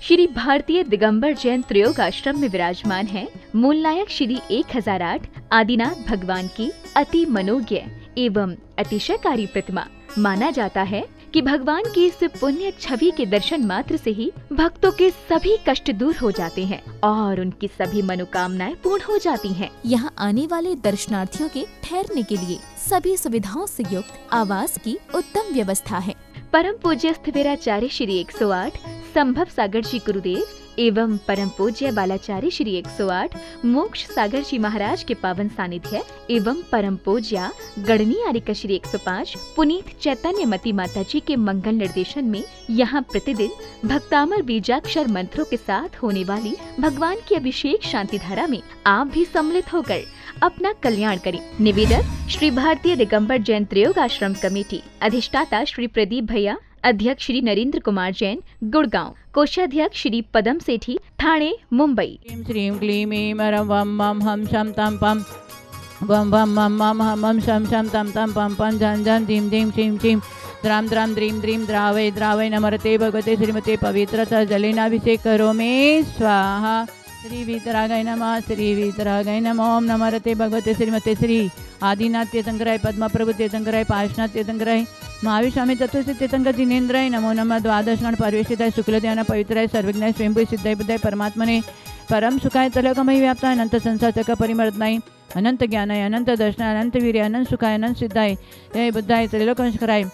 श्री भारतीय दिगंबर जैन त्रयोग आश्रम में विराजमान है मूलनायक श्री 1008 आदिनाथ भगवान की अति मनोज्ञ एवं अतिशयकारी प्रतिमा। माना जाता है कि भगवान की इस पुण्य छवि के दर्शन मात्र से ही भक्तों के सभी कष्ट दूर हो जाते हैं और उनकी सभी मनोकामनाएं पूर्ण हो जाती हैं। यहाँ आने वाले दर्शनार्थियों के ठहरने के लिए सभी सुविधाओं से युक्त आवास की उत्तम व्यवस्था है। परम पूज्य स्थिविराचार्य श्री 108 संभव सागर जी गुरुदेव एवं परम पूज्य बालाचार्य श्री 108 मोक्ष सागर जी महाराज के पावन सानिध्य एवं परम पूज्य गणनी आर्यका श्री 105 पुनीत चैतन्य मती माता जी के मंगल निर्देशन में यहाँ प्रतिदिन भक्तामर बीजाक्षर मंत्रों के साथ होने वाली भगवान की अभिषेक शांति धारा में आप भी सम्मिलित होकर अपना कल्याण करें। निवेदक श्री भारतीय दिगंबर जैन त्रयोग आश्रम कमेटी, अधिष्ठाता श्री प्रदीप भैया, अध्यक्ष श्री नरेंद्र कुमार जैन गुड़गांव, कोषाध्यक्ष श्री पदम सेठी ठाणे मुंबई। श्रीं क्लीं ऐं रं वं मं हम शं तं पं वं वं मं मं हम शं शं तं तं पं पं झं झं धीं धीं क्षीं क्षीं द्रां द्रां द्रीं द्रीं द्रावय द्रावय नमरते भगवते श्रीमते पवित्रतः जलेनाभिषेक करोमि स्वाहा। श्री वीतरागाय नमः, श्री वीतरागाय नमः। ओम नमरते भगवते श्रीमते श्री आदिनाथ तीर्थंकराय, पद्मा प्रभु तीर्थंकराय, पार्श्वनाथ तीर्थंकराय, महावीर स्वामी चतुर्थ तीर्थंकर जिनेन्द्राय नमो नमः। द्वादश गण परवेशिताय शुक्ल ध्यान पवित्राय सर्वज्ञाय स्वयंभू सिद्धाय बुद्धाय परमात्मने परम सुखाय तलकमय व्याप्ताय अनंत संसार तक परिमर्दनाय अनंत ज्ञानाय अनंत दर्शनाय अनंत वीर्य अनंत सुखाय अनंत सिद्धाय जय बुद्धाय त्रैलोकंशकराय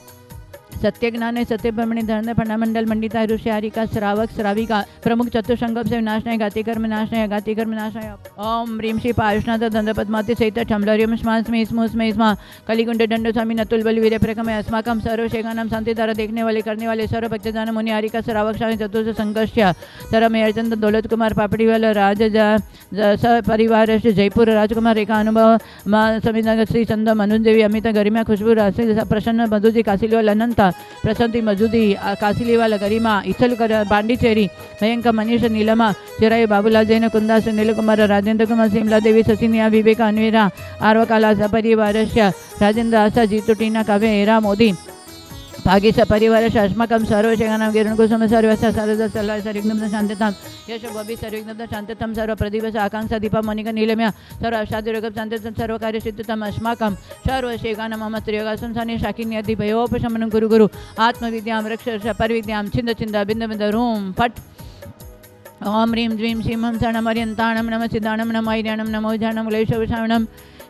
सत्य ज्ञान सत्य ब्रह्मणि धर्म फंडामंडल मंडिता ऋषि आरिका श्रावक श्राविका प्रमुख चतुर्संगम से विनाशनाय गाति कर्म नाशनाय गाति कर्म नाशनाय। ओम ह्रीं श्री पार्श्वनाथ दंड पद्मावती सहित ठम्लर्यम स्मास्मे स्मे स्मा कलिकुंड दंड स्वामी नतुल बल वीर प्रकमय अस्माकम सर्व शेखानाम शांति द्वारा देखने वाले करने वाले सर्व भक्तजन मुनि आरिका श्रावक श्रावक चतुर्थ संघर्ष्य तरम अर्चंद दौलत कुमार पापड़ीवाल राज परिवार जयपुर राजकुमार रेखा अनुभव संविधान श्री चंद मनुज देवी अमिता गरिमा खुशबू राशि प्रसन्न मधुजी कासिलीवाल अनंत प्रसंति मजूदी कासिलीवाल गरिमा इचलकर पांडिचेरी भयंकर मनीष नीलमा चिराई बाबूलाल जैन कुंदास नीलकुमार राजेंद्र कुमार सिमला देवी सचिनिया विवेक अन्वीरा आर्वकाला सपरिवारस्य राजेंद्र आशा जीतू टीना काव्य एरा मोदी भागीश परिवार अस्माकं सर्व शेखानां गिरण कुसुम सर्वस्य सरद सल्ला सर्विघ्नं शांततां यश बबी सर्विघ्नं शांततां सर्व प्रदीप आकांक्षा दीपा मणिका नीलम्या सर्व अष्टादिरकं शांततां सर्व कार्य सिद्धतां अस्माकं सर्व शेखानां मम त्रियोगासं साने शाकिनी आदि भयोपशमनं गुरु गुरु आत्मविद्यां रक्ष परविद्यां छिंद छिंद बिंद बिंद रूम फट। ओम ह्रीं द्रीं श्रीं हं सणमर्यन्ताणं नमः सिद्धाणं नमः ऐर्याणं नमो जाणं क्लेशविषाणं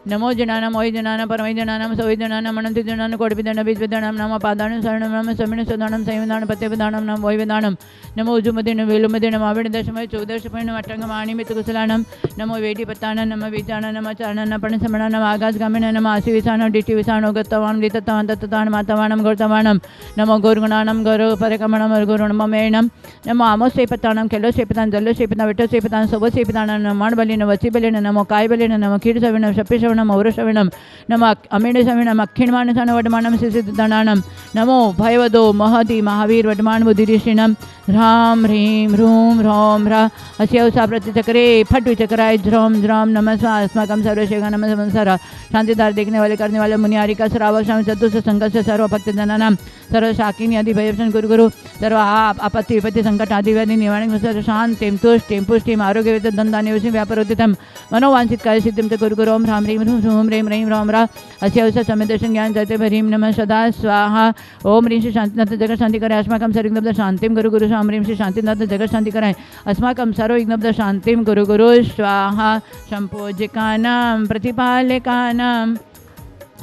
नमो जनानां वै जनानां परमै जनानां सवै जनानां अनन्ति जनानां कोटिविदानं बीजविदानं नमः पादानं शरणं नमः समिण सदानं संविधानं पत्यविदानं नमः वैविदानं नमो उजुमदिनं वेलुमदिनं आविडदशमय चौदशपयनं अट्टङ्गमाणिमित कुशलानं नमो वेटिपत्तानं नमः बीजानं नमः चारणं पर्णसमणानं आगासगामिनं नमः आशिविसानं डिटिविसानं गतवान् लिततान् दत्ततान् मातवानं गौतवानं नमो गौर्गुणानं गौरपरकमणं गुरुणममेणं नमो आमोसेपतानं केलोसेपतान् जल्लोसेपतान् विठोसेपतान् सोबसेपतानं माणबलिनं वचिबलिनं नमो कायबलिनं नमो क्षीरसविनं शपिशवनं औरशविनं नमः अमीडसविनं अक्षिणमानसानं वडमानं सिद्धिदानानं नमो भयवदो महति महावीर वडमान बुद्धिऋषिणं ह्रां ह्रीं ह्रूं ह्रौं ह्रा अस्यौसा प्रतिचक्रे फट विचक्राय ध्रौं ध्रौं नमः स्वा अस्माकं सर्वशेखा नमः संसार शांतिदार देखने वाले करने वाले मुनि आरिका श्रावक स्वामी चतुर्थ संघर्ष सर्व भक्तजनानां सर्व शाकिनी आदि भयभूषण गुरु गुरु सर्व आपत्ति विपत्ति संकट आदि व्याधि निवारण सर्व शांतिं तुष्टिं पुष्टिं आरोग्यविद धन्धान्यवशं व्यापारोदितं मनोवांछित कार्य सिद्धिं च गुरु गुरु ओम ह्रां ह्रीं ह्रूं ह्रूं ह्रीं ह्रीं ह्रौं ह्रा अस्यौसा समिदर्शन ज्ञान जयते ह्रीं नमः सदा स्वाहा। ओम ह्रीं श्री शांतिनाथ जगत शांति कराय अस्माकं सर्वविघ्नोपशान्तिं शांतिं गुरु गुरु ओम ह्रीं श्री शांतिनाथ जगत शांति कराय अस्माकं सर्वविघ्नोपशान्तिं शांतिं गुरु गुरु स्वाहा। संपूज्यकानां प्रतिपालकानां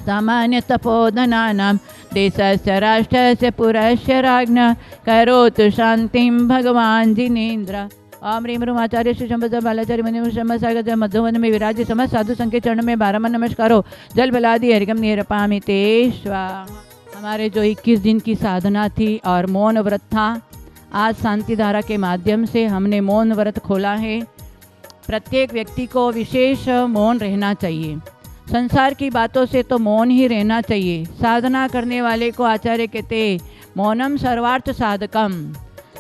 सामान्य तपोधनानां देशस्य राष्ट्रस्य पुरस्य राज्ञः करोतु शांतिं भगवान जिनेन्द्र। ओम ह्रीं ह्रूं आचार्य श्री शंभर बालाचार्य मुनि सागर मधुवन में विराजे समस्त साधु संघ के चरण में 12 नमस्कारो जल बलादि हरिकम निरपामि ते स्वाहा। हमारे जो 21 दिन की साधना थी और मौन व्रत था, आज शांति धारा के माध्यम से हमने मौन व्रत खोला है। प्रत्येक व्यक्ति को विशेष मौन रहना चाहिए। संसार की बातों से तो मौन ही रहना चाहिए। साधना करने वाले को आचार्य कहते मौनम सर्वार्थ साधकम।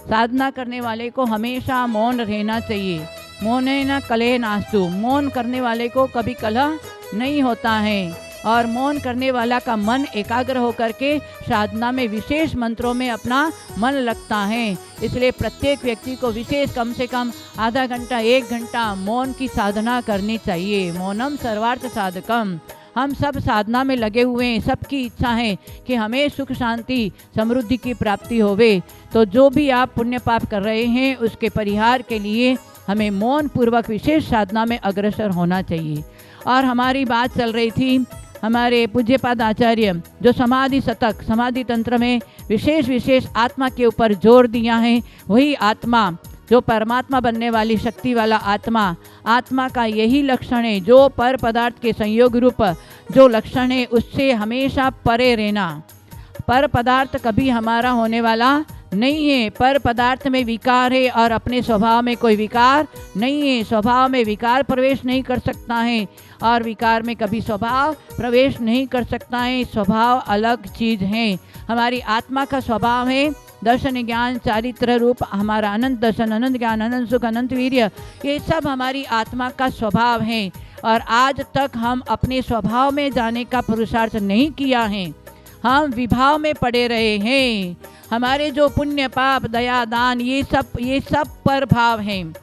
साधना करने वाले को हमेशा मौन रहना चाहिए। मौनेन कलह नास्तु, मौन करने वाले को कभी कलह नहीं होता है। और मौन करने वाला का मन एकाग्र होकर के साधना में विशेष मंत्रों में अपना मन लगता है। इसलिए प्रत्येक व्यक्ति को विशेष कम से कम आधा घंटा 1 घंटा मौन की साधना करनी चाहिए। मौनम सर्वार्थ साधकम। हम सब साधना में लगे हुए हैं, सबकी इच्छा है कि हमें सुख शांति समृद्धि की प्राप्ति होवे। तो जो भी आप पुण्य पाप कर रहे हैं उसके परिहार के लिए हमें मौन पूर्वक विशेष साधना में अग्रसर होना चाहिए। और हमारी बात चल रही थी हमारे पूज्यपाद आचार्य जो समाधि शतक समाधि तंत्र में विशेष आत्मा के ऊपर जोर दिया है। वही आत्मा जो परमात्मा बनने वाली शक्ति वाला आत्मा का यही लक्षण है, जो पर पदार्थ के संयोग रूप जो लक्षण है उससे हमेशा परे रहना। पर पदार्थ कभी हमारा होने वाला नहीं है। पर पदार्थ में विकार है और अपने स्वभाव में कोई विकार नहीं है। स्वभाव में विकार प्रवेश नहीं कर सकता है और विकार में कभी स्वभाव प्रवेश नहीं कर सकता है। स्वभाव अलग चीज़ है। हमारी आत्मा का स्वभाव है दर्शन ज्ञान चारित्र रूप, हमारा अनंत दर्शन, अनंत ज्ञान, अनंत सुख, अनंत वीर्य, ये सब हमारी आत्मा का स्वभाव है। और आज तक हम अपने स्वभाव में जाने का पुरुषार्थ नहीं किया है, हम विभाव में पड़े रहे हैं। हमारे जो पुण्य पाप दया दान ये सब पर भाव हैं।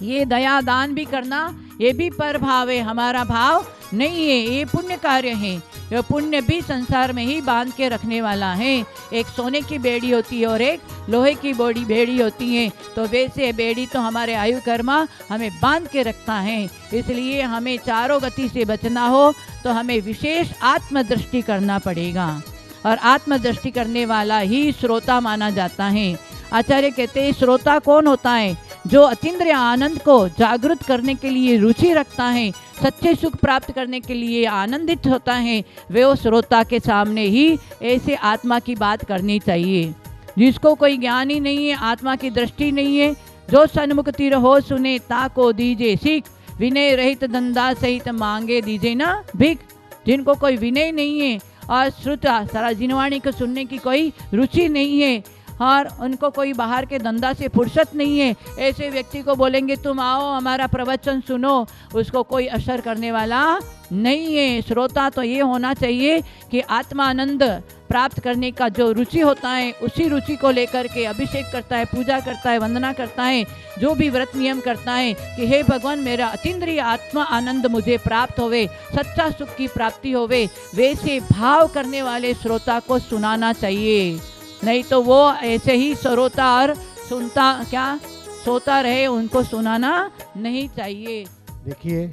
ये दया दान भी करना ये भी पर भाव है, हमारा भाव नहीं है। ये पुण्य कार्य है। ये पुण्य भी संसार में ही बांध के रखने वाला है। एक सोने की बेड़ी होती है और एक लोहे की बेड़ी होती है। तो वैसे बेड़ी तो हमारे आयु कर्मा हमें बांध के रखता है। इसलिए हमें चारों गति से बचना हो तो हमें विशेष आत्मदृष्टि करना पड़ेगा। और आत्मदृष्टि करने वाला ही श्रोता माना जाता है। आचार्य कहते हैं श्रोता कौन होता है? जो अतीन्द्रिय आनंद को जागृत करने के लिए रुचि रखता है, सच्चे सुख प्राप्त करने के लिए आनंदित होता है, वे उस श्रोता के सामने ही ऐसे आत्मा की बात करनी चाहिए। जिसको कोई ज्ञान ही नहीं है, आत्मा की दृष्टि नहीं है, जो सन्मुख तिर हो सुने ताको दीजे सीख, विनय रहित धंधा सहित मांगे दीजे ना भिख। जिनको कोई विनय नहीं है और श्रुता सारा जिनवाणी को सुनने की कोई रुचि नहीं है और उनको कोई बाहर के धंधा से फुर्सत नहीं है, ऐसे व्यक्ति को बोलेंगे तुम आओ हमारा प्रवचन सुनो, उसको कोई असर करने वाला नहीं है। श्रोता तो ये होना चाहिए कि आत्मानंद प्राप्त करने का जो रुचि होता है उसी रुचि को लेकर के अभिषेक करता है, पूजा करता है, वंदना करता है, जो भी व्रत नियम करता है कि हे भगवान मेरा अतीन्द्रिय आत्मा आनंद मुझे प्राप्त होवे, सच्चा सुख की प्राप्ति होवे, वैसे भाव करने वाले श्रोता को सुनाना चाहिए। नहीं तो वो ऐसे ही श्रोता और सुनता क्या सोता रहे, उनको सुनाना नहीं चाहिए। देखिए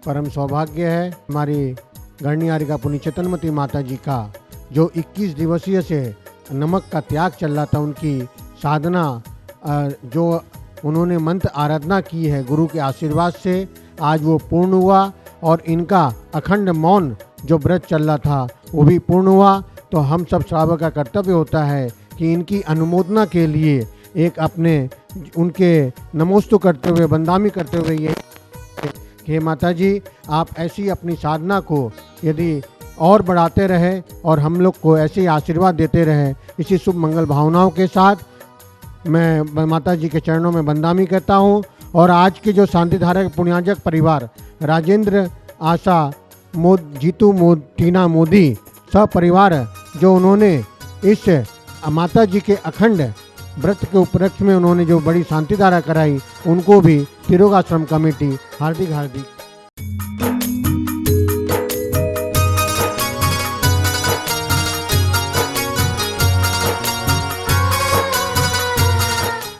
परम सौभाग्य है हमारी गणनियारिका पुण्य चेतनमती माता जी का जो 21 दिवसीय से नमक का त्याग चल रहा था, उनकी साधना जो उन्होंने मंत्र आराधना की है गुरु के आशीर्वाद से आज वो पूर्ण हुआ और इनका अखंड मौन जो व्रत चल रहा था वो भी पूर्ण हुआ। तो हम सब श्रावक का कर्तव्य होता है कि इनकी अनुमोदना के लिए एक अपने उनके नमोस्तु करते हुए वंदामी करते हुए ये कि माता जी आप ऐसी अपनी साधना को यदि और बढ़ाते रहे और हम लोग को ऐसे ही आशीर्वाद देते रहे, इसी शुभ मंगल भावनाओं के साथ मैं माता जी के चरणों में वंदामी करता हूँ। और आज के जो शांतिधारा के पुण्याजक परिवार राजेंद्र, आशा, जीतू, टीना मोदी सब परिवार जो उन्होंने इस माता जी के अखंड व्रत के उपलक्ष्य में उन्होंने जो बड़ी शांतिधारा कराई, उनको भी तिरोगाश्रम कमेटी हार्दिक